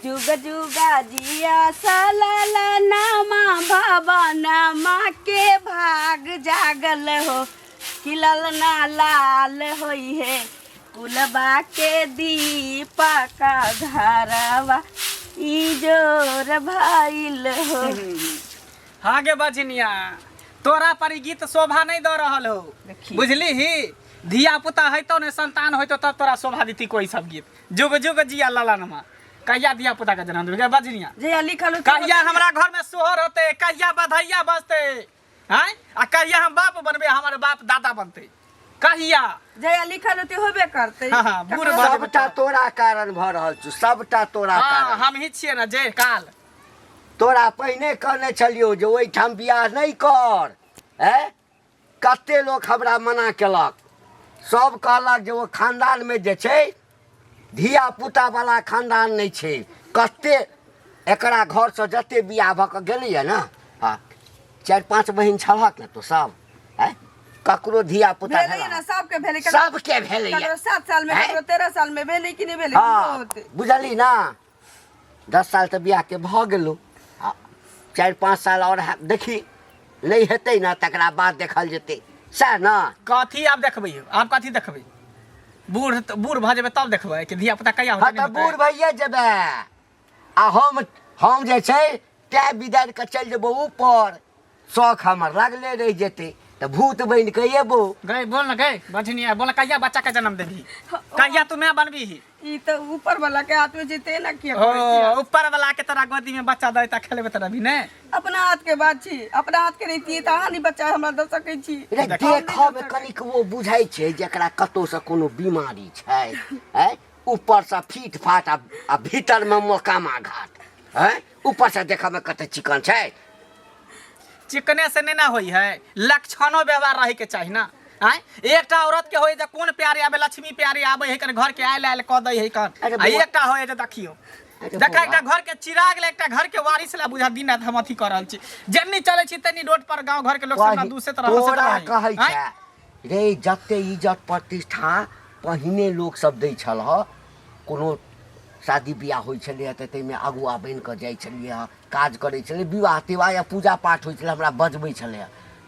जुग जुगा जिया सलाला नामा भवनमा के भाग जागल हो खिलल ना लाल होई है कुलबा के दीपक घरवा इजोर भइल हो। हाँ गे बजनिया तोरा पर ई गीत शोभा नहीं दे रहल हो बुझली ही धिया पुता है तो ने संतान होतो तब तोरा शोभा देती कोई सब गीत जुग जुग जिया ललनमा कहिया धिया पुता का जन्म गे बजनिया जे लिखल कहिया हमरा घर में सोहर होते कहिया बधाइया बजते हैं आ कहिया हम बाप बनबे हमारे बाप दादा बनते कहिया जे लिखल होते होबे करते। हां बूढ़ सबटा तोरा कारण भ रहल छु सबटा तोरा कारण हम ही छिए ना जे काल तोरा पहिने कहने छलियो जे ओइ ठाम बियाह नहीं कर है कते लोग हमरा मना केलक सब कहलक जे वो खानदान में जे छै धिया पुता वाला खानदान नहीं छै कते एकरा घर से जते बियाह भ क गेलिए ना हां 4-5 बहिन छलहक ना तो सब है ककरो धिया पुता भेलै ना सबके भेलै सबके भेलै 7 साल में 13 साल में भेलै कि नहीं भेलै हाँ बुझली ना 10 साल तो बियाह के भ गेलो 4-5 साल और देखी नहीं हेतै ना तकरा बाद देखल जेतै सह ना कथी आप देखबै आप कथी देखबै बूढ़ बूढ़ भ जेबै तब देखबै कि धिया पुता कहिया हाँ तो बूढ़ भइए जेबै आ हम जे छै कै बिदार के चल जेबो ऊपर शौक हमर लागले रह जेतै तो भूत बन के एबो गए बोल ना गए बजनिया बोल कहिया बच्चा के जन्म देबी कहिया तू मैं बनबी ई तो ऊपर वाला के हाथ में जीते ना किया ओ ऊपर वाला के तरह गोदी में बच्चा दे त खेलेबे त भी ने अपना हाथ के बात छी अपना हाथ के रहिती त हानि बच्चा हमरा द सकै छी देखब कनिक वो बुझाई छै जेकरा कतो से कोनो बीमारी छै है ऊपर से फीट फाट आ भीतर में मोकामा घाट है ऊपर से देखब में कते चिकन छै चिकने से नहीं ना होई है लक्षणों व्यवहार रहे के चाहिए ना आय एकटा औरत के होय जे कोन प्यारे आबे लक्ष्मी प्यारे आबे है कर घर के आयल आयल क दई है कर आ एकटा होय जे देखियो देखा एकटा घर के चिराग ले एकटा घर के वारिस ला बुझा दिन रात हम अथी कर रहल छी जन्नी चले छी तनी रोड पर गांव घर के लोग सब दूसरे तरह हंसत रहे कहै छै रे जते इज्जत प्रतिष्ठा पहिने लोग सब दै छल ह कोनो शादी बियाह होय छले त तै में अगुआ बन के जाय छलिए काज करे छले विवाह तिवाह या पूजा पाठ होय छले हमरा बजबै छले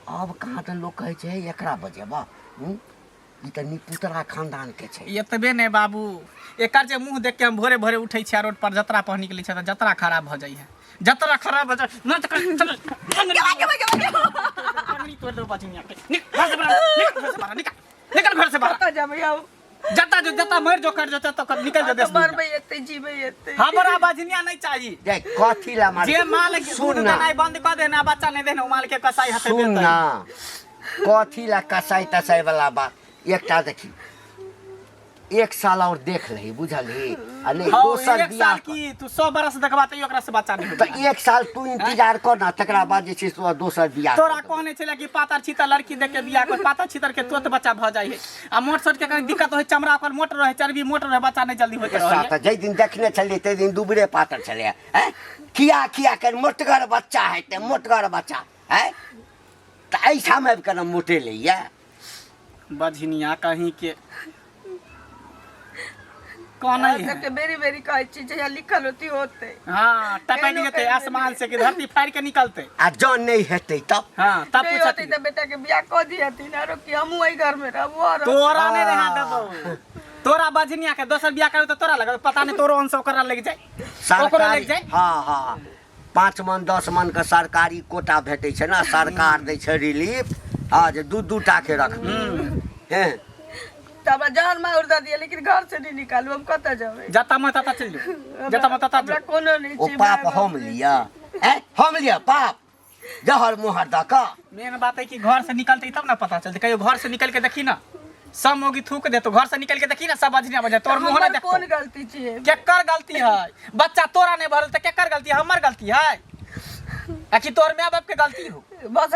अब कहाँ त लोग कहै छै एकरा बजेबा ई त निपुतरा खानदान के छै एतबे ने बाबू एकर जे मुंह देख के हम भोरे भोरे उठै छी रोड पर जतरा पर निकलै छै त जतरा खराब भ जाय है जतरा खराब भ जाय न त अंगनी तोड़ दो बजनिया के निकल घर से बाहर जाबै आओ जता जो जता मर जो कर जता तो निकल जा देश मरबै एते जीबै एते हमरा बजनिया नहीं चाहिए देख कथी ला मार जे माल के सुन नहीं बंद कर देना बच्चा नहीं देना माल के कसाई हते सुन ना कथी ला कसाई तसाई वाला बात एकटा देखी 1 साल और देख लही बुझलही आ नहीं दोसर बियाह की तू 100 बरस देखबा त ओकरा से बच्चा नहीं त 1 साल तू इंतजार कर ना तकरा बाद जे छै से दोसर बियाह तोरा कहने छले कि पातर छितर लड़की देख के बियाह कर पातर छितर के तुरंत बच्चा भ जाय है आ मोट सोट के कहीं दिक्कत होय चमड़ा ओकर मोट रहे चर्बी मोट रहे बच्चा नहीं जल्दी होय रहे त जै दिन देखने छलिए ते दिन दुबरे पातर छले हैं किया किया कर मोटगर बच्चा है ते मोटगर बच्चा है त ऐसा में के मोटे लइया बजनिया कहीं के कौन है के बेरी बेरी कहै छी जे लिखल होती होते हां टपक जेते आसमान से कि धरती फाड़ के निकलते आ जौन नहीं हेतै तब हां तब पूछती त बेटा के बियाह क दियती ना रो कि हमहु एई घर में रहबो और तोरा नहीं रहा देबो तोरा बजनिया के दोसर बियाह करे त तोरा लगे पता नहीं तोरो अंश ओकरा लग जाय ओकरा लग जाय हां हां 5 मन 10 मन के सरकारी कोटा भेटै छै ना सरकार दै छै रिलीफ हां जे दू टा के रख हैं तब जान में उड़ा दिया लेकिन घर से नहीं निकालू हम कत जावे जता मैं तता चल जो जता मैं तता हमरा कोनो नहीं ओ छी पाप हम लिया हैं हम लिया पाप जहर मोहर द का मेन बात है कि घर से निकलते तब ना पता चलते कहियो घर से निकल के देखी ना सब मोगी थूक दे तो घर से निकल के देखी ना सब बजनिया बजे तोर मुंह ना देख कौन गलती छी केकर गलती है बच्चा तोरा नहीं भरल त केकर गलती है हमर गलती है आखिर तोर माय बाप के गलती हो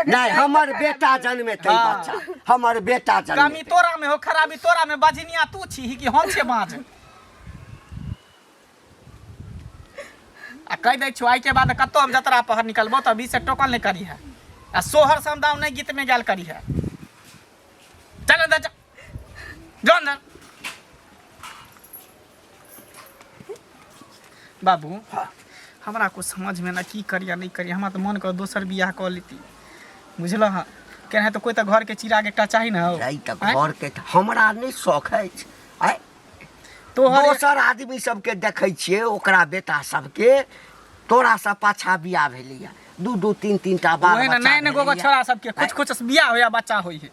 नहीं हमर बेटा जन्मे थे बच्चा हमर बेटा जन्मे कमी तोरा में हो खराबी तोरा में बजनिया तू छी कि हम छे बाज आ कह दै छु आई के बाद कतो हम जतरा पहर निकलबो त 20 से टोकन नहीं करी है आ सोहर समदाव नहीं गीत में गाल करी है चल अंदर जो अंदर बाबू हाँ। हमरा को समझ में ना की करिया नहीं करिया, हमरा तो मन कर दोसर बियाह कर लेती, बुझल हाँ। केना तो कोई तो घर के चिराग एकटा चाही ना हो। घर के हमरा नहीं शौक है तो दोसर आदमी सबके देखै छियै, ओकरा बेटा सबके तोरा से पाछा बियाह भेलैया, 2 3 टा बाल बच्चा नैन गोगो छोरा सबके कुछ बियाह होया बच्चा होई है,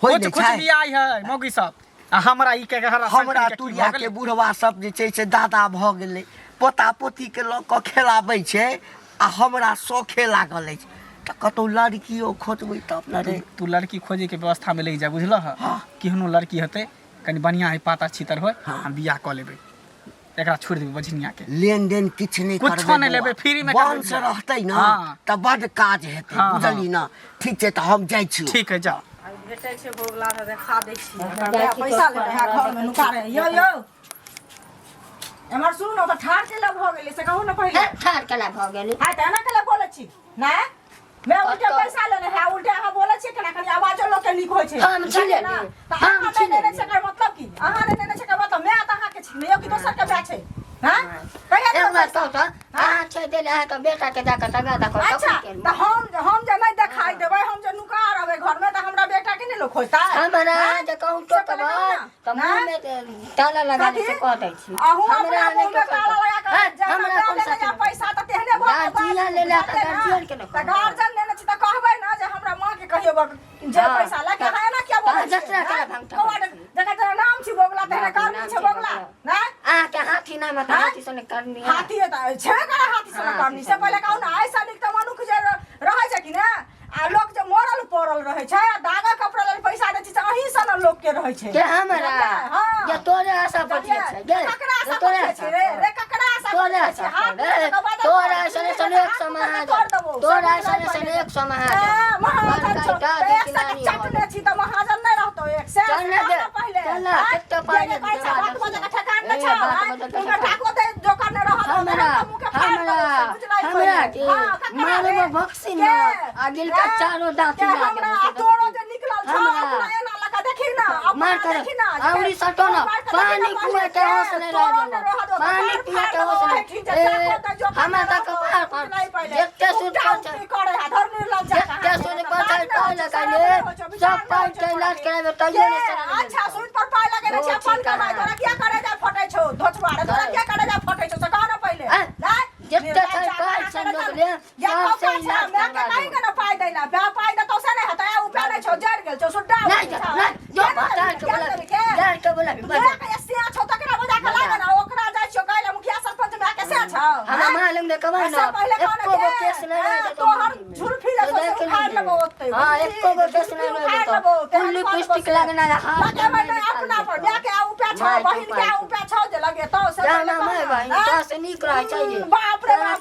कुछ बियाह है मौगी सब। आ हमरा ई के हमरा तुरिया के बुढ़वा सब जे छै से दादा भ गेलै, पोता पोती के लऽ कऽ खेलाबै छै आ हमरा शौखे लागल अछि। त कतौ लड़कियो खोजबै त अपना रे तू लड़की खोजे के व्यवस्था में लग जा, बुझल है। केहनो लड़की हेतै कनी बढ़िया है, पाता छितर होय, हम बियाह क लेबै, एकरा छोड़ देबै बझनिया के। लेन देन किछ नहीं करबै, कुछ नहीं लेबै, फ्री में वंश रहतै ना त बड काज हेतै, बुझली ना। ठीक छै त हम जाइ छी। ठीक है जा। भेटै छै बोगला रे खा दै छी, पैसा ले रहा घर में नुकारे। यो एमर सुन न, त ठार के ला भ गेलै से कहू न पहिले। ठार के ला भ गेलै, हां त एना के ला बोलै छी ना, मैं उल्टे पैसा लेने है, उल्टे अहाँ बोलै छी केना कनी आवाजो लोग के नीक होय छै। हम छिले ना त हम छिले छै कर मतलब की, अहाँ ने नेने छै कर मतलब मैं त अहाँ के छी नहीं कि दोसर के बा छै। हां कहिया एक बात कहू त अहाँ छै देले है त बेटा के जाके तगादा कर। अच्छा त हम जे नहीं देखाई देबै, हम जे नुका रहबै घर में त हमरा बेटा के नहीं लोग खोजता। हमरा जे कहू तो तब त मुंह में ताला लगा दे से कह दै छी। हमरा मुंह में ताला लगा के हमरा कौन सा पैसा त तेहने भ गार्जियन ले ला त गार्जियन के न त गार्जियन लेने छी त कहबै ना जे हमरा मां के कहियो जे पैसा ला के है ना क्या बोलै जतरा के भंगटा जका तेरा नाम छी बोगला, तेरा काम छी बोगला ना। आ के हाथी ना मत हाथी सने करनी है, हाथी त छे करे हाथी सने करनी से पहिले कहू ना ऐसा निक त मनुख जे रहै छै कि ना, आ लोग जे मरल पड़ल रहै छै, आ दागा कपड़ा लेल पैसा दै छी त अही सन लोग के रहै छै के हमरा ये तोरे आशा पटिया छै गे, तोरे छै रे ककरा आशा तोरे आशा तोरा सने सने एक समाज, तोरा सने सने एक समाज महाजन चटने छी त महाजन नहीं रहतो एक से पहिले चल कितना पानी पैसा बात बजा के ठकान न छ, तुम ठाको दे जोकर न रहत हमरा के मारे में भक्सी न आगिल का चारों दांत हमरा तोरो जे निकलल छ अपना एना लगा देखी ना, मार कर औरी सटो न पानी कुए के हौसले रह दो, पानी पिए के हौसले हमरा तक पार कर जेते सुध करे धर निर्लज जेते सुध पर पाय लगाले सब पाय के इलाज करावे तइयो ने। अच्छा सुध पर पाय लगे छै अपन कमाई, तोरा क्या करे जा फटै छौ धोचवाड़े, तोरा क्या करे जा फटै छौ से कह न पहिले ना। जेते छै पाय संयोग ले सब से इलाज मैं के नहीं के न पाय दैला, बा पाय द तो से नहीं हता ऊपर नहीं छौ जड़ गेल छौ सुड्डा नहीं जो बता के बोला के से छौ तकरा बजा के लागे ना, ओकरा जाय छौ कहले मुखिया सरपंच में के से छौ हमरा मालूम ने कबा ना एको गो केस नहीं रहे तो तोहर झुरफी ले तो उखाड़ लेबो ओते। हां एको गो केस नहीं रहे तो फुल लिपस्टिक लगना हाथ लगे मैं अपना पर बा के ऊपर छौ, बहिन के ऊपर छौ जे लगे तो से ना मैं बहिन तो से निक रह चाहिए। बाप रे बाप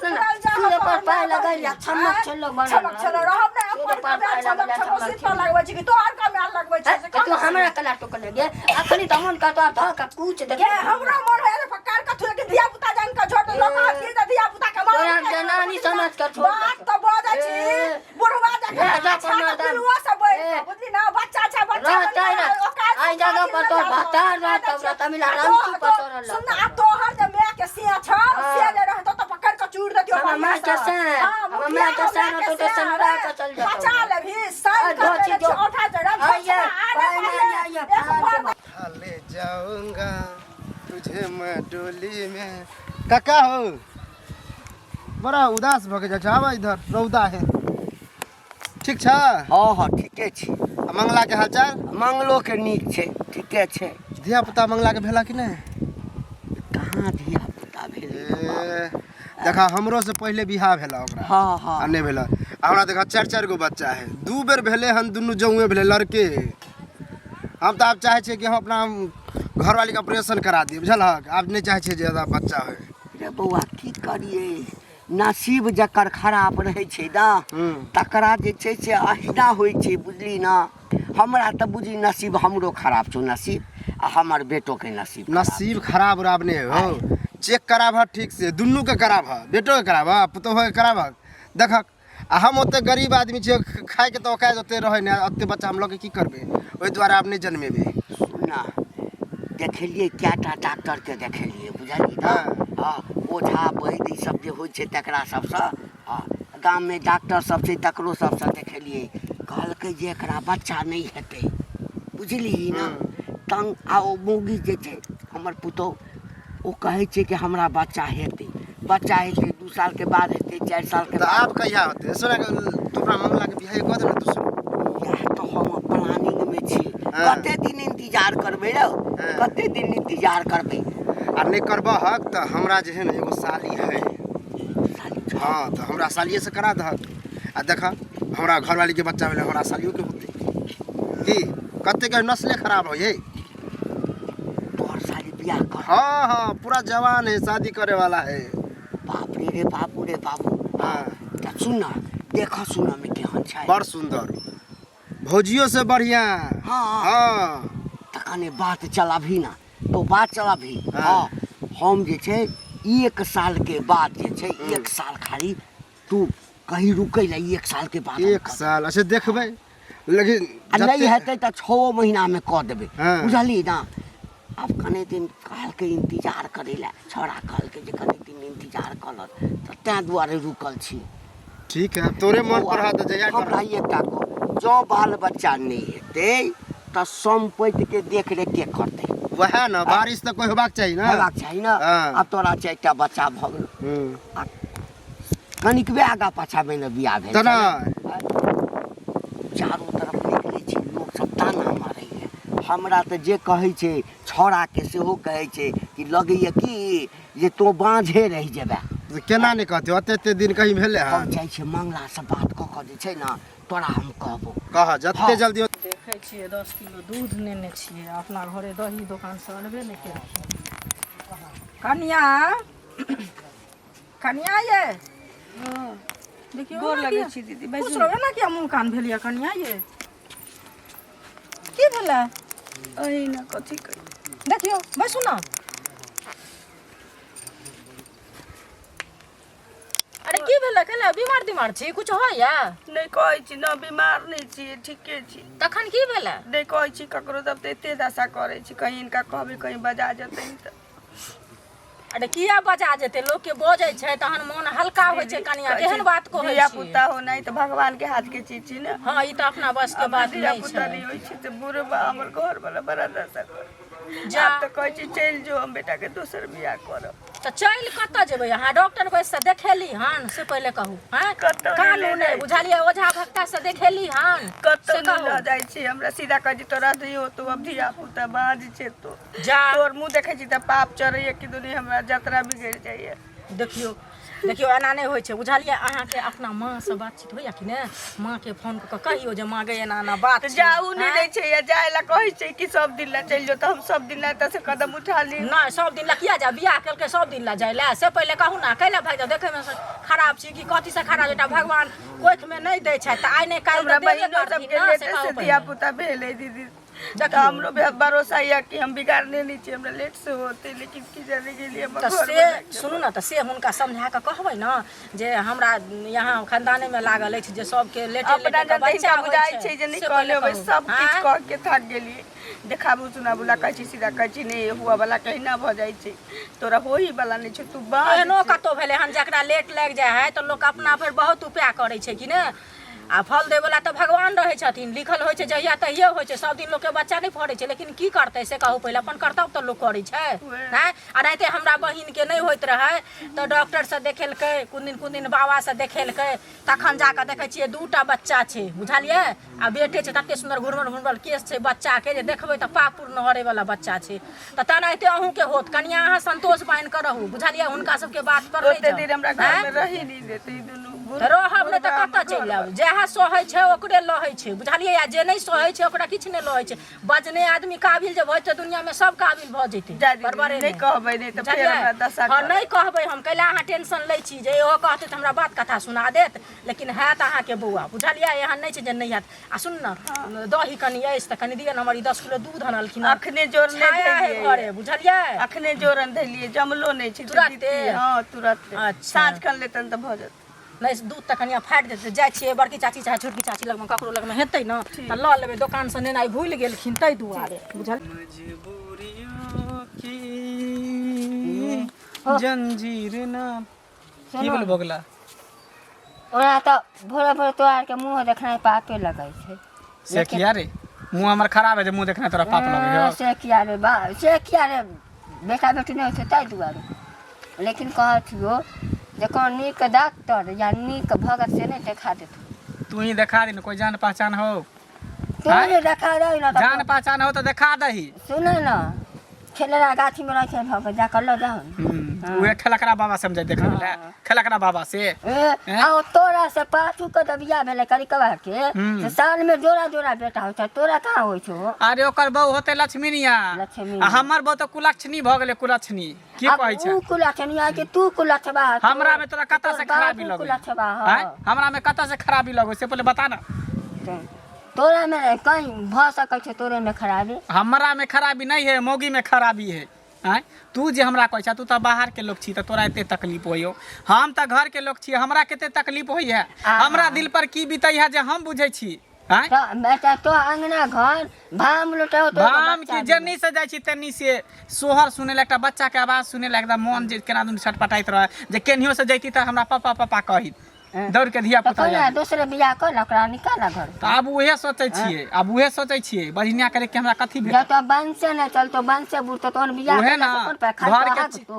पूरे पर पाय लगाइला छमक छलक बना छमक छलो रहब ने अपन पर छमक छमक सिर पर लगबै छी कि तोहर का में लगबै छै से तू हमरा कला टोक लगे अखनी त मन का तो ध का पूछ दे के हमरा मन है फकार का थुए के धिया पुता जान का छोड़ लोग हाथी द धिया पुता के मार तोरा जनानी समझ कर छोड़ बात तो बोझ छी बुढ़वा जाके बुढ़वा सब बुझली ना बच्चा छै बच्चा आई जगह पर तो भतार रात तब तमिल आराम की पतोरल सुन आ तोहर जे मैं के सिया छ से जे रहतो त पकड़ के चूड़ देतियो मां के सन तो तो सनरा के चल जा बचा ले भी सन के उठा जरा ले जाऊंगा तुझे मैं डोली में। काका हो बड़ा उदास भगे जा आवा इधर रौदा है ठीक छ? हाँ हाँ ठीके छी। मंगला के हालचाल? मंगलो के नीक छै, ठीके छै। धिया पुता मंगला के भेला कि नहीं? कहाँ धिया पुता भेल? देखा हमरो से पहले बियाह भेला ओकरा। हाँ हाँ आ नहीं भेला हमरा देखा 4 गो बच्चा है, 2 बेर भेले हम दुनू जौए भेले लड़के। हम तो आप चाहे छे कि हम अपना घरवाली का ऑपरेशन करा दिए, बुझल हक? आप नहीं चाहे छे ज्यादा बच्चा हो। रे बौआ की करिए, नसीब जकर खराब रहे छै ना तकरा जे छै से अहिना होइ छै, बुझली ना। हमरा त बुझी नसीब हमरो खराब छौ नसीब, आ हमर बेटो के नसीब खराब उराब नहीं हो, चेक कराब ठीक से दुनू के कराब, बेटो के कराब, पुतोह के कराब। देखक आ हम ओते गरीब आदमी छे, खाए के तो औकात ओते रहे ना, ओते बच्चा हम लोग के की करबे, ओइ द्वारा आप नहीं जन्मेबे। ना देखलिए क्या डॉक्टर के देखलिए, बुझलिए ना। हाँ ओझा वैद्य ई सब जे होइ छै तकरा सबसँ हाँ गाममे डॉक्टर सब छै तकरो सबसँ देखेलियै कहलकै जे एकरा बच्चा नहि हेतै बुझलिही ने तंग आ ओ मौगी जे छै हमर पुतहु ओ कहै छै कि हमरा बच्चा हेतै 2 साल के बाद हेतै 4 साल के तो बाद आप कहिया होते सुना तोरा मामला के बिहार कह दे ना तू इएह तऽ हम प्लानिंग में छी कते दिन इंतजार करबै रौ कते दिन इंतजार करबै आ नहीं करबह तो हमरा जे है ना एगो साली है हाँ तो हमरा सालिए से करा दहक आ देखा हमरा घरवाली के बच्चा भेलै हमरा सालियो के होते की कते के नस्ले खराब हो ये तोहर साली बियाह कर हाँ हाँ पूरा जवान है शादी करे वाला है बाप रे बाबू हाँ तऽ सुन ना देखऽ सुनऽ में केहन छै बड़ सुंदर भौजियो से बढ़िया हाँ हाँ तखने बात चलाभी ना तो बात चलाभी हाँ। हाँ हम जे छै 1 साल के बाद जे छै 1 साल खाली तू कहीं रुकै ला 1 साल के बाद 1 साल अच्छा देखबै लेकिन आ नहीं जते- हेतै तऽ 6 महीना में कऽ देबै हाँ। बुझली ना अब कने दिन कहलकै इंतजार करै ला छोड़ा कहलकै जे कने दिन इंतजार करत तऽ तैं दुआरे रुकल छी ठीक है तोरे मन पर हाथ जया कर हमरा एकटा को जँ बाल बच्चा नहीं हेतै तऽ सम्पत्ति के देख रेख के करतै वह ना बारिश तो कोई होबाक चाहिए ना हेबाक चाही ने हाँ। आ तोरा 4टा बच्चा भऽ गेल हम्म। कनिकबे आगा पाछा में ने बियाह भेल तना चारों तरफ निकलै छी लोग सब ताना मारैए हमरा तऽ जे कहै छै छौड़ा के सेहो कहै छै कि लगैए कि जे तो बाँझे रहि जेबै तो केना नहीं कहते ओते दिन कहीं भेले हम हाँ जाइ छियै मंगला से बात कऽ कऽ जे छै ने तोरा हम कहबो कह जते हाँ। जल्दी हो- देखै छियै 10 किलो दूध नेने छियै अपना घरे दही दोकान से अनबे नहि केलखिन कनिया कनिया ये देखियो गोर ना लगै कि- छी दीदी खुश बैसू रहबै ना कि मुँह कान भेलियै कनिया ये की भेलै अहिना कथी कही देखियो बैसू ना अरे की भेलै कैला बीमार छी कुछ होइया नहीं कहै छी न बीमार नहीं छी ठीके छी तखन की भेलै नहीं कहै छी ककरो तब तऽ एते दशा करै छी कहीं इनका कहबै कहीं बजा जेतै तऽ अरे किया बजा जेतै लोग के बजै छै तहन मोन हल्का होइ छै कनिया केहन बात को होइ धिया छै पुता हो नहीं तो भगवान के हाथ के चीज छी ना हाँ ई तऽ अपना बस के बात धिया नहीं पुता छै नहीं होइ छै तऽ बुढ़ बा हमर घर वाला बड़ा दशा कर जा आप तो कहै छी चल जो हम बेटा के दोसर बियाह करब तऽ चल कतऽ जेबै अहाँ डॉक्टर बैस से देखेली हन से पहिले कहू हैं कतऽ कानू नहि नहि बुझलियै ओझा भक्ता से देखेली हन कतौ से नहीं कहू लऽ जाइ छी हमरा सीधा कहै छी तोरा दियो तो अब धिया पुता बाँझ छै तो जा तोर मुँह देखै छी तऽ पाप चढ़ैए कि दुनिया हमरा जतरा बिगड़ि जाइए देखियो देखियो एना नहीं होइ छै बुझलियै अहाँके अपना माँ से बातचीत होइया कि ने माँ के फोन कऽ कहियो जे माँ गए एना एना बात तऽ छै, जाऊ नहीं हैं? दै छै या जाय ला कहै छै कि सब दिन ला चलि जाओ तऽ हम सब दिन ला एतऽ से कदम उठा ली नहीं सब दिन ला किया जा बियाह केलकै सब दिन ला जाय ला से पहिले कहू ना कैला भाग जाओ देखे में खराब छी कि कथी से खराब बेटा भगवान कोख में नहीं दै छै तऽ आइ नहीं काल्हि हमरा तऽ देबे बहिनो करथिन सबके ना, लेट से कहू से पहिले। धिया पुता भेलै दीदी देखियो। तऽ हमरो भरोसा यऽ कि हम बिगाड़ने नहीं छी हमरा लेट से होते लेकिन की जाने के लिए तऽ से सुनू ना तऽ से हुनका समझा कऽ कहबै ना जे हमरा यहाँ खानदाने में लागल अछि जे सबके लेटे अपना लेटे के जनता बच्चा हिनका होइ बुझाइ छै, छै जे नहीं से कहले पहिले होबै कहू। सब किछ हाँ? कह के थक गेलिए देखाबू सुनाबू ला कहै छी सीधा कहै छी नहीं हुआ वाला कहीं ना भऽ जाइ छै तोरा होही वाला नहीं छै तू एहनो बाँझ कतौ भेलै हन जकरा लेट लागि जाइ है तऽ लोक अपना पर बहुत उपाय करै छै कि ने आ फल दै वाला तऽ भगवान रहै छथिन लिखल होइ छै जहिया तहिये होइ छै सब दिन लोकके बच्चा नहि फड़ै छै लेकिन की करतै से कहू पहिले अपन कर्तव्य तऽ लोक करै छै हैं आ नाहिते हमरा बहिनके नहि होइत रहै तऽ डॉक्टरसँ देखेलकै कोन दिन बाबासँ देखेलकै तखन जाकऽ देखै छियै 2टा बच्चा छै बुझलियै आ बेटे छै तते सुन्दर घुरमल घुरमल केस छै बच्चाके जे देखबै तऽ पाप पूर्ण हरैवला बच्चा छै तऽ तेनाहिते अहूँके होत कनिया अहाँ संतोष बान्हि कऽ रहू बुझलियै हुनका सबके बात पर ओते दिन हमरा घर में रही नहीं देते ई दुनू रहब नहि तऽ कतऽ चलि आयब जएह सहै छै ओकरे लहै छै बुझलियै आ जे नहि सहै छै ओकरा किछु नहि लहै छै बजने आदमी काबिल जे होइ छै दुनियामे सब काबिल भऽ जेतै जा दीदी, बरबरे नहीं कहबै नहीं तऽ फेर हमरा दशा हाँ करब। नहीं कहबै हम कैला अहाँ टेंशन लै छी जे इहो कहतै तऽ हमरा बात कथा सुना देत लेकिन हैत अहाँके बौआ बुझलियै एहन नहीं छै जे नहीं हैत आ सुन न दही कनि अछि तऽ कनि दिअ न हमर 10 किलो दूध अनलखिन हन। अखने जोड़ने छाया है देलियै घरे बुझलियै अखने जोरन देलिए जमलो नहीं छै तुरते? हाँ तुरंत अच्छा। साँझ कर लेतन तऽ भऽ जेतै नहीं दूध तऽ कनिया फाटि जेतै जाइ छियै बड़की चाची चाहे छोटकी चाची लगमे ककरो लगमे हेतै न तऽ लऽ लेबै दोकान से नेनाइ भूलि गेलखिन ताहि दुआरे बुझल जंजीर ना की सुनो बोल बगला ओना तो भोरे भोरे तोरा के मुंह देखनाइ पापे लगै छै से किया रे मुंह हमर खराब है जे मुंह देखना तोरा पाप लगे हो से किया रे बेटा बेटी नहीं होते ताई दुआरे लेकिन कहत हो जे कोनो नीक डॉक्टर या नीक भगत से नहीं देखा देत तू ही देखा दे न कोई जान पहचान हो तू नहीं देखा रही ना जान पहचान हो तो देखा दही सुने ना खेलरा गाछी में रखे भग जा कर लो जाओ उहे खलकरा बाबा समझे देखा ले खलकरा बाबा से आओ तोरा से पाछू के दबिया भेले करी कबा के से साल में जोड़ा जोड़ा बेटा होय छै तोरा कहां होय छो अरे ओकर बहू होते लक्ष्मीनिया लक्ष्मी आ हमर बहू तो कुलक्षणी भ गेले कुलक्षणी की कहै छै तू कुलक्षणिया के तू कुलक्षबा हमरा में तोरा कत्ता से खराबी लगै कुलक्षबा हैं हमरा में कत्ता से खराबी लगै से पहले बता ना तोरा में कहीं भ सकै छै तोरे में खराबी हमरा में खराबी नहीं है मौगी में खराबी है हैं तू जे हमरा कहै छ तू त बाहर के लोग छी त तोरा एते तकलीफ होइयो हम त घर के लोग छी हमरा केते तकलीफ होई है हमरा दिल पर की बीतै है जे हम बुझै छी हैं तो बेटा तो अंगना घर भाम लुटाओ तो हम की जन्नी से जाइ छी तन्नी से सोहर सुने ला एकटा बच्चा के आवाज सुने ला एकदम मन जे केना दुन छटपटाइत रहे जे केनियो से जैती त हमरा पापा पापा कहित दौड़ के धिया पुता कोना दूसरे बियाह कर ओकरा निकाल घर त अब उहे सोचै छियै बढ़िया करे के हमरा कथी भेट जब तो बंद से नहीं चलतो बंद से बुढ़तो तोन बियाह उहे ना कौन पे खा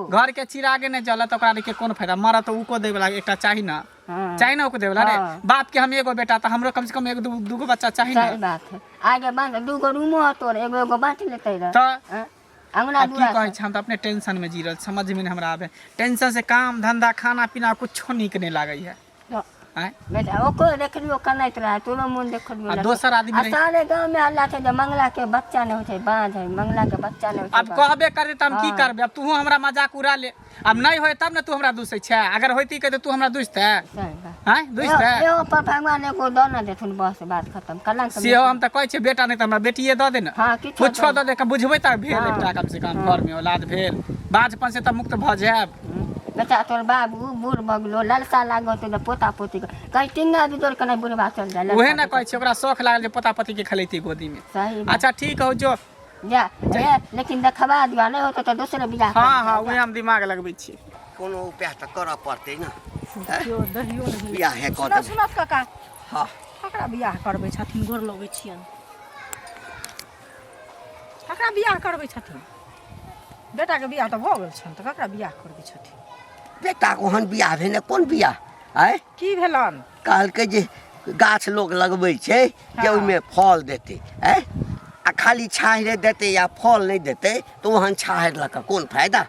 घर के चिरागे नहीं जलत ओकरा के कोन फायदा मरत तो उको देवे ला एकटा चाही ना चाही ना उको देवे ला रे बाप के हम एगो बेटा त हमरो कम से कम एक दूगो बच्चा चाही ना सही बात है आगे बंद दूगो रूमो तोर एगो एगो बांट लेते रह तो अंगना की दुआ कहै छै हम त अपने टेंशन में जी रहल समझ में नहीं हमरा आवे टेंशन से काम धंधा खाना पीना कुछो नीक नहीं लागै है हैं बेटा ओको देखलियो कनैत रहा तोरो मन देखलियो आ दोसर आदमी रही सारे गांव में हल्ला छै जे मंगला के बच्चा नहीं होते बांझ है मंगला के बच्चा नहीं होते अब कहबे करे त हम की करबे अब तू हमरा मजाक उड़ा ले अब नहीं होय तब न तू हमरा दूसै छै अगर होती के त तू हमरा दूसते हैं दूसते यो पर भगवान एको दोना देथुन बस बात खत्म कलंक से हम त कहै छै बेटा नहीं त हमरा बेटिए द दे न हां किछो कुछो द दे के बुझबै त भेल एकटा कम से कम घर में औलाद भेल बाजपन से त मुक्त भ जाब बेटा तोर बाबू बूढ़ बगलो ललसा लागो तो पोता पोती कहीं टिंगा भी जोड़ के नहीं बुढ़वा चल जाए उहे ना कहै छै ओकरा शौक लागल जे पोता पोती के खेलैती गोदी में सही अच्छा ठीक हो जो जा लेकिन देखबा दिया नहीं होतो तो दूसरे बियाह हां उहे हम दिमाग लगबै छी कोनो उपाय त करऽ पड़तै ना दहियो नहीं बियाह है कऽ सुनो देबै सुनो काका हाँ ककरा बियाह करबै छथिन गोर लगै छियन ककरा बियाह करबै छथिन बेटा के बियाह त भ गेल छन त ककरा बियाह करबै छथिन बेटा ओहन बियाह भेने कोन बियाह आय की भेलन कहलकै जे गाछ लोग लगबै छै जे ओहिमे फल देतै आय आ खाली छाहरे देतै या फल नहीं देतै तो ओहन छाहर लऽ कऽ कोन फायदा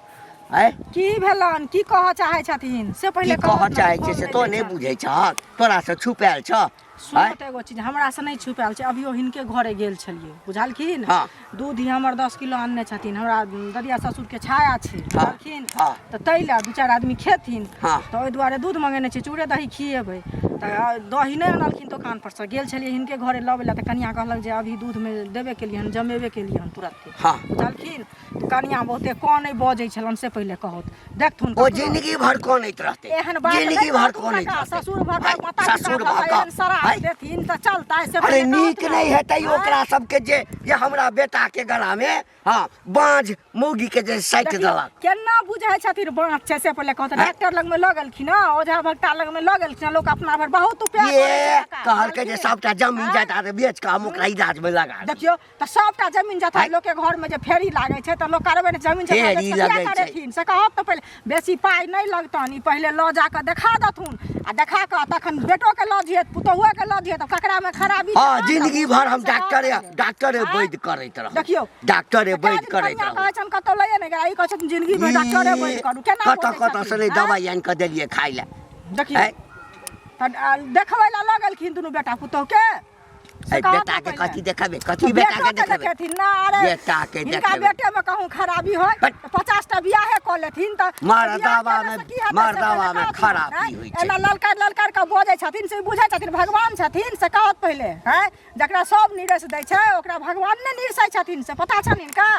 आय की भेलन की कहऽ चाहै छथिन से की पहिले कहऽ चाहै छै से तो नहीं बुझै छ तोरा से छुपायल छ सुनो त एगो चीज हमरा से नहीं छुपायल छै अभियो हिनके घरे गेल छलिए बुझलखिन हाँ। दूध ही हमर 10 किलो आनने छथिन हमरा ददिया ससुर के छाया छै बुझलखिन हाँ। त तैला दू चार आदमी खेथिन हाँ। त ओइ दुआरे दूध मंगेने छै चूड़े दही खिएबै त दही नहीं आनलखिन दुकान पर से गेल छलिए हिनके घरे लबै ला त कनिया कहलक जे अभी दूध में देबे के लिए जमेबे के लिए तुरंत हाँ। बुझलखिन त कनिया बहुते कानै बजै छलन से पहिले कहत देखथुन ओ जिंदगी भर कोनैत रहतै एहन बात जिंदगी भर कोनैत काका, रहतै ससुर भर आय, माता ससुर पिता भर का एहन सराह देथिन त चलता से अरे पहिले नीक कहत नहीं हेतै ओकरा सबके जे ये हमरा बेटा के गला में हाँ बाँझ मौगी के जे साइट देलक केना बुझाइ छथिन बाँच छै से पहिले कहत डॉक्टर लग में लगलखिन ओझा भक्ता लग में लगलखिन लोग अपना भर बहुत उपाय ये करे छै काका, कहलकै जे सबटा जमीन जायदाद बेच के हम ओकरा इलाज में लगा देब। देखियो त सबटा जमीन जथा लोग के घर में जे फेरी लागे छै त लोग करबे ने जमीन जथा फेरी लगै छै। करेथिन से कहत त पहिले बेसी पाई नहीं लगतन ई पहिले ल जा के देखा दथुन आ देखा के तखन बेटो के ल जियत पुतहुआ के ल जियत ककरा में खराबी हाँ जिंदगी भर हम डॉक्टरे वैद्य करैत रहब देखियो डॉक्टरे वैद्य करैत रहब कहै छन कतौ लइए ने गेला ई कहै छन जिंदगी भर डॉक्टरे वैद्य करू केना कतऽ कतऽ से नहीं दवाई आनि कऽ देलियै खाइ लए देखियो आय। त देखबै ला लगलखिन दुनू बेटा पुतहु के आय बेटा के कथी देखेबै कथी बेटा के देखेबै देखेथिन ना अरे बेटा के इनका देखेबै बेटे में कहूं खराबी होय बट 50 टा बियाहे क लेथिन त मर्दावा में खराबी होइ छै एना ललकार के बोझै छथिन से बुझै छथिन भगवान छथिन से कहत पहिले हैं जकरा सब निरस दै छै ओकरा भगवान ने निरसै छथिन से पता छन इनका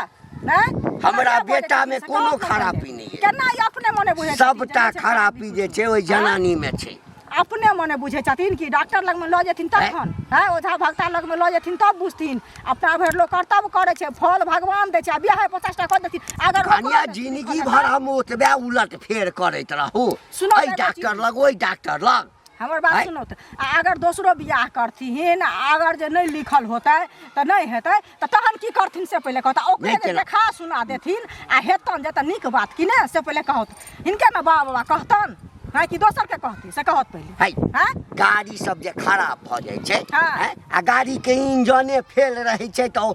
नहीं हमरा बेटा में कोनो खराबी नहीं है केना ई अपने मने बुझै छथिन सबटा खराबी जे छै ओइ जनानी में छै अपने मने बुझे छथिन कि डॉक्टर लग में लऽ जेथिन तखन है ओझा भक्ता लग में लऽ जेथिन तब बुझथिन अपना भरि लोग कर्तव्य करे छै फल भगवान दै छै बियाह 50 टा कऽ देथिन अगर कन्या जिंदगी भर हम ओतबे उलट फेर करैत रहू सुनो एहि डॉक्टर लग ओहि डॉक्टर लग हमर बात सुनो तऽ अगर दोसरो बियाह करथिन अगर जे नहीं लिखल होतै तऽ नहीं हेतै तऽ तहन की करथिन से पहिले कहता ओकरे जे देखा सुना देथिन आ हेतन जे तऽ नीक बात कि ने से पहिले कहत हिनके ने बाबा कहतन है कि दोसर के कहती से कहत पहिले है गाड़ी सब जे खराब भ जाइ छै हाँ। आ गाड़ी के इंजने फेल रहै छै तऽ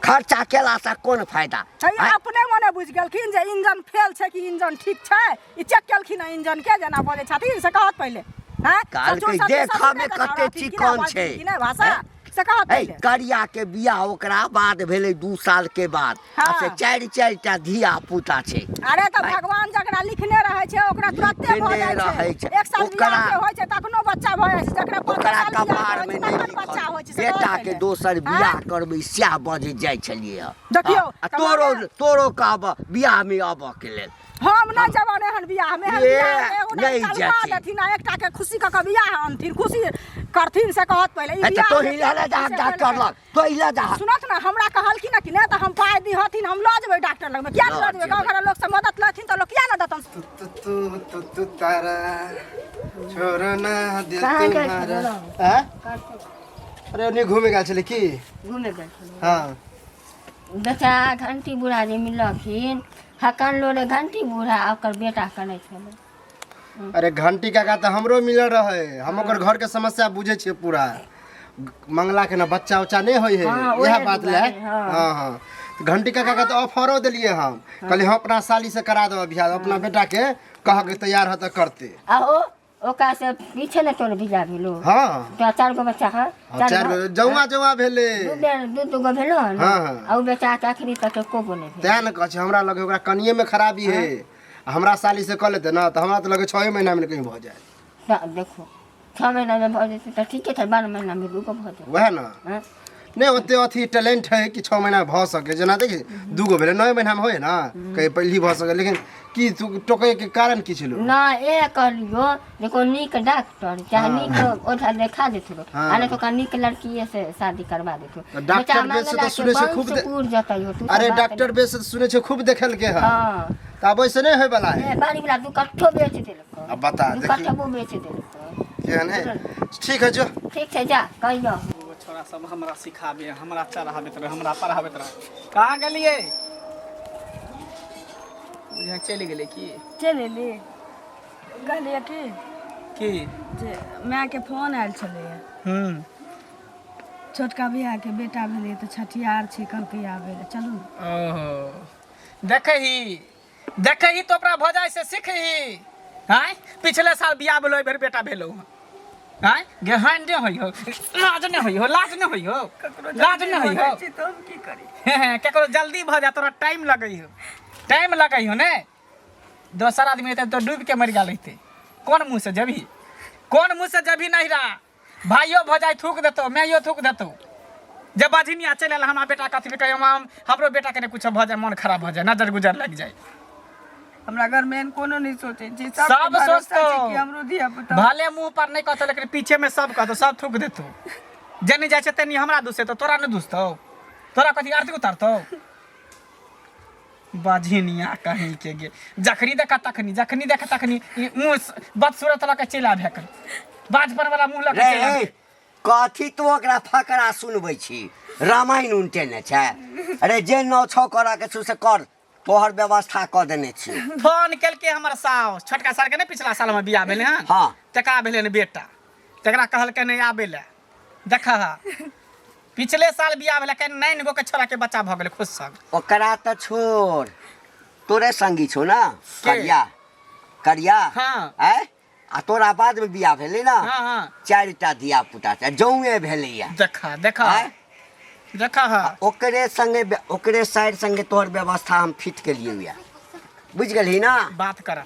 खर्चा केला से कोन फायदा अपने मने बुझ गेलखिन जे इंजन फेल छै कि इंजन ठीक छै ई चेक केलखिन इंजन के जेना बजै छथिन से कहत पहिले देखमे कते चिकन छै भाषा से कहत पहिले करिया के बियाह ओकरा बाद भेलै 2 साल के बाद आ से 4 टा धिया पुता छै अरे त भगवान जकरा लिखने रहै छै ओकरा तुरंते भ जाइ छै एक साल बियाह के होइ छै तखनो बच्चा भ जाइ छै जकरा ओकरा कपार में नहीं बच्चा होइ छै बेटा के दोसर बियाह करबै स्या बजे जाइ छलिए देखियो तोरो कहब बियाह में आबऽ के लेल हम ना जवान एहन बियाह में नहीं जाती देथिन एकटा के खुशी क के बियाह अनथिन खुशी करथिन से कहत पहिले ई बियाह तो हिला जा डॉक्टर लग तो हिला जा सुनत ना हमरा कहलखिन कि ने त हम पाय दी हथिन हम ल जेबै डॉक्टर लग में किया ल जेबै गांव घर लोग से मदद लेथिन त लोग किया ना देतन तू तारा छोड़ना दिल कहाँ गए तुम्हारा थे? हैं अरे ओने घूमे गेल छले की घूमे गए छलै। हां बेटा घंटी बुढ़ा जे मिलखिन हकन लोरे घंटी बुढ़ा ओकर बेटा करै छलै। अरे घंटी काका तो हमरो मिलल रहे हम ओकर घर के समस्या बुझे छिए पूरा मंगला के ना बच्चा उच्चा नहीं होई है हाँ, यह ओहे बात ले दुआरे, हाँ। हां हां घंटी काका का तो ऑफरो दिलिए हम कहले हम अपना साली से करा दो बियाह अपना बेटा के कह के तैयार हो त करते आओ ओका से पीछे न तोर बिजा भेलो हां तो 4 गो बच्चा है चार जौआ जौआ भेले दू गो भेलो हाँ, हाँ। आ बेटा के आखिरी तक को बोले तैं न कह हमरा लगे ओकरा कनिए में खराबी है हमरा साली से कह लेते ना तो हमरा तो लगे 6 महीना में कहीं भ जाए देखो 6 महीना में भ जेते त ठीक है 12 महीना में दूगो भ जाए वह ना नहीं ओते अथी टैलेंट है कि 6 महीना भ सके जना देखी 2 गो भेले 9 महीना में होए ना कहीं पहली भ सके लेकिन की तू टोके के कारण की छलो ना ए कहलियो देखो नीक डॉक्टर चाहे नीक ओझा देखा देथो आने तो का नीक लड़की से शादी करवा देथो डॉक्टर बेस तो सुने से खूब पूर जतै हो तू अरे डॉक्टर बेस सुने से खूब देखल के है हां तब ऐसे नहीं होय वाला है ए बाड़ी वाला तू कट्ठो बेच देलको अब बता तू देखी कट्ठो बेच देलको केहन है ठीक है जो ठीक है जा कहियो छोरा सब हमरा सिखाबे हमरा चढ़ाबे रहे हमरा पढ़ाबे रहे कहाँ गेलिए यहाँ चले गेले की चल एली कहलिए की जे माय के फोन आयल छलै छोटका भैया के बेटा भेलै तऽ छठियार छै कहलकै आबै लए चलू ओहो देखही तो अपना भौजाई से सीखही हैं पिछले साल बियाह भेलो बेर बेटा भेलो हैं गेहन ने होई हो लाज ने होई हो लाज ने होई हो लाज ने होई हो तो हम की करी केकरो जल्दी भ जा तोरा टाइम लगई हो ने दोसर आदमी तो डूब के मर गेल रहते कौन मुंह से जभी नहीं रहा भाइयों भौजाई थूक देतो मैयो थूक देतो जब बाझिनिया चले हमारा बेटा कथी कहे हमरो बेटा के कुछ भ जाए मन खराब भ जाए नजर गुजर लग जाए हमरा घर में कोनो नहीं सोचे छी सब सोचतो कि हमरो धिया पुता भले मुंह पर नहीं कहतो लेकिन पीछे में सब कहतो सब थूक देतो जनी जाय छै तनी हमरा दुसे तो तोरा न दुसतो तोरा कथी आरती उतारतो बाझिनिया कहीं के गे जखनी देखा तखनी मुंह बदसूरत लगा चला भेकर बाज पर वाला मुंह लगा चला कथी तो ओकरा फकरा सुनबै छी रामायण उनटे ने छै अरे जे 9-6 करा के छु से कर तोहर व्यवस्था क देने छी फोन केल के हमर साउस छोटका साल के ने पिछला साल में बियाह भेले हां हां तकरा भेले ने बेटा तकरा कहल के नहीं आबे ले देखा पिछले साल बियाह भेले के 9 गो के छोरा के बच्चा भ गेले खुश सब ओकरा त छोड़ तोरे संगी छौ ना करिया हां आ तोरा बाद में बियाह भेलै ना हां 4 टा धिया पुता छै जौए भेलै या देखा ओकरे संगे ओकरे साइड संगे तोहर व्यवस्था हम फिट के लिए हुआ बुझ गेलही ना बात कर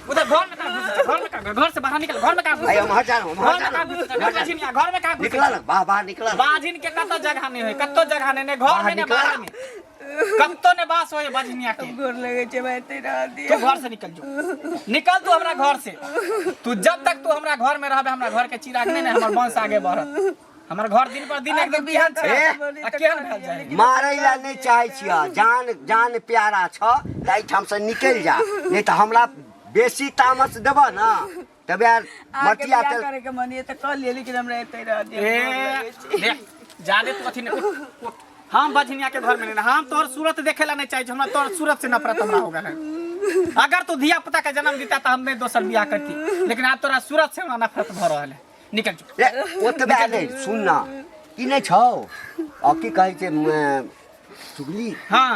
उधर घर से बाहर निकल घर में काम आय हम हटा घर में काम निकला बाहर निकला बाजिन के कतो जगह नहीं है कतो जगह नहीं घर में ने बाहर में कत्तो ने बास होए बजनिया के गोर लगे छे भाई तेरा दिया तू घर से निकल जो निकल तू हमरा घर से तू जब तक तू हमरा घर में रहबे हमरा घर के चिराग नहीं हमर वंश आगे बढ़त हमर घर दिन पर दिन एकदम बिहान छे आ केहन भेल जाए मारै ला नहीं चाहे छियै जान जान प्यारा छ ताई ठाम से निकल जा नहीं तो हमरा बेसी तामस देबा ना तब यार मटिया क्या तेल करे के मनिए त कह लिए लेकिन हमरा तेरा दिया ए ले जादे तू अथी ने हम बजनिया के घर में नहीं हम तोर सूरत देखे ला नहीं चाहिए हमरा तोर सूरत से नफरत हमरा हो गया है अगर तू धिया पुता के जन्म देता तो हम नहीं दोसर बियाह करती लेकिन अब तोरा सूरत से हमरा नफरत भ रहल है निकल जो ओतबे नहीं सुन ना ई नहीं छौ और की कहै छै चुगली हां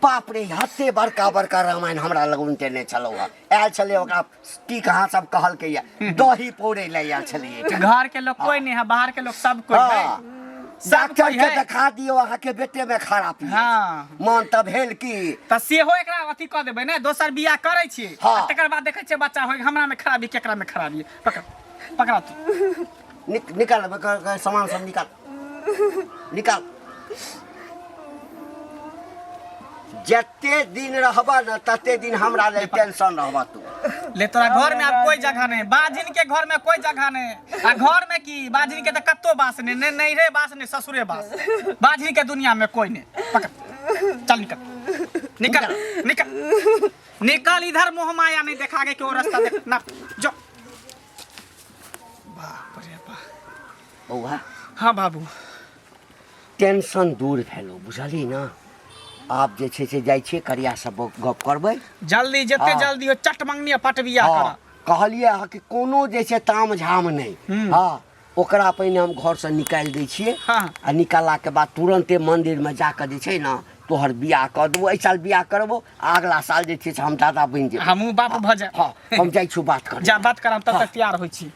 बाप रे हते बड़का बड़का रामायण हमरा लगन ते नहीं चलो आयल छले ओकरा की कहां सब कहल के दही पौड़े ले आयल छलिए घर के लोग कोई नहीं है बाहर के लोग सब कोई है सब डॉक्टर कोई के है दिखा दियो अहाँ के बेटे में खराबी हाँ मन तब भेल की त सेहो एकरा अथी क देबै ने दोसर बियाह करै छी हाँ। आ तकर बाद देखै छियै बच्चा होय हमरा में खराबी केकरा में खराबी पकड़ पकड़ा तू निकाल सामान सब निकाल निकाल जते दिन रहबा न तते दिन हमरा ले टेंशन रहबा तू ले तोरा घर में अब कोई जगह नहीं बाजिन के घर में कोई जगह नहीं आ घर में की बाजिन के तो कत्तो बास नहीं नहीं रे बास नहीं ससुरे बास बाजिन के दुनिया में कोई नहीं पकड़ चल निकल निकल निकल निकल इधर मोह माया नहीं देखा के क्यों रास्ता देख ना जो बाप रे बाप बौआ हाँ बाबू टेंशन दूर भेलो बुझली ना आप जे छै से जाइ छियै करिया सब गप करबै जल्दी जते हाँ। जल्दी हो चट मंगनी पट बियाह हाँ, करा कहलिए अहाँ कि कोनो जे छै ताम झाम नहीं हाँ ओकरा पहिने हम घर से निकाल दै छियै हाँ। आ निकालला के बाद तुरंते मंदिर में जाकर जे छै ना तोहर बियाह कर देबो एहि साल बियाह करबो अगला साल जे छै से हम दादा बनि जेबै हमहू बाप भ जाए हाँ हम जाइ छी बात कर जा बात करम तब तक तैयार होइ छी